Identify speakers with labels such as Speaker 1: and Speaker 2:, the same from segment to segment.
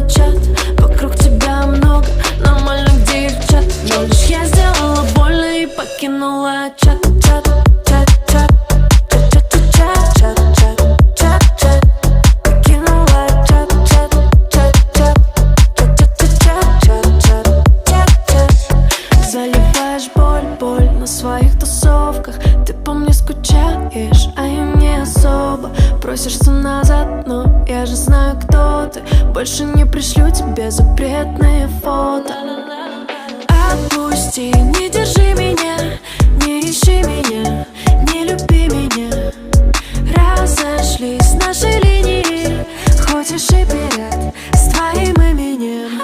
Speaker 1: чат. Вокруг тебя много нормальных девчат, но лишь я сделала больно и покинула чат. Заливаешь боль на своих тусовках. Ты по мне скучаешь, а я не особо. Просишься назад, но я же знаю, кто ты. Больше не пришлю тебе запретные фото. Отпусти, не держи меня, не ищи меня, не люби меня. Разошлись наши линии, хочешь и вперед с твоим именем.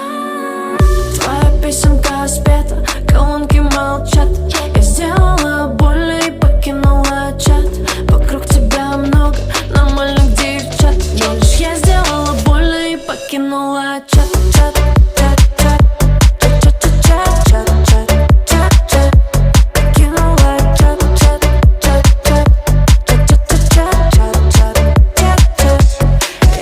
Speaker 1: Твоя песенка спета, колонки молчат. Я сделала больно и покинула чат. Вокруг тебя много нормальных девчат, но лишь я сделала больно и покинула чат.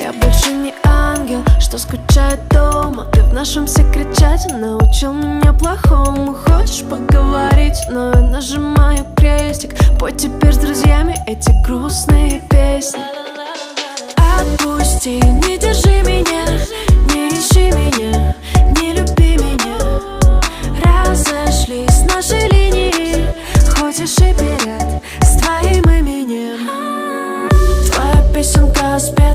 Speaker 1: Я больше не ангел, что скучает дома. Ты в нашем секречате научил меня плохому. Хочешь поговорить, но я нажимаю крестик. Пой теперь с друзьями эти грустные песни. Отпусти, не держи меня, не ищи меня, не люби меня. Разошлись наши линии, хочешь и вперед с твоим именем. Твоя песенка спета,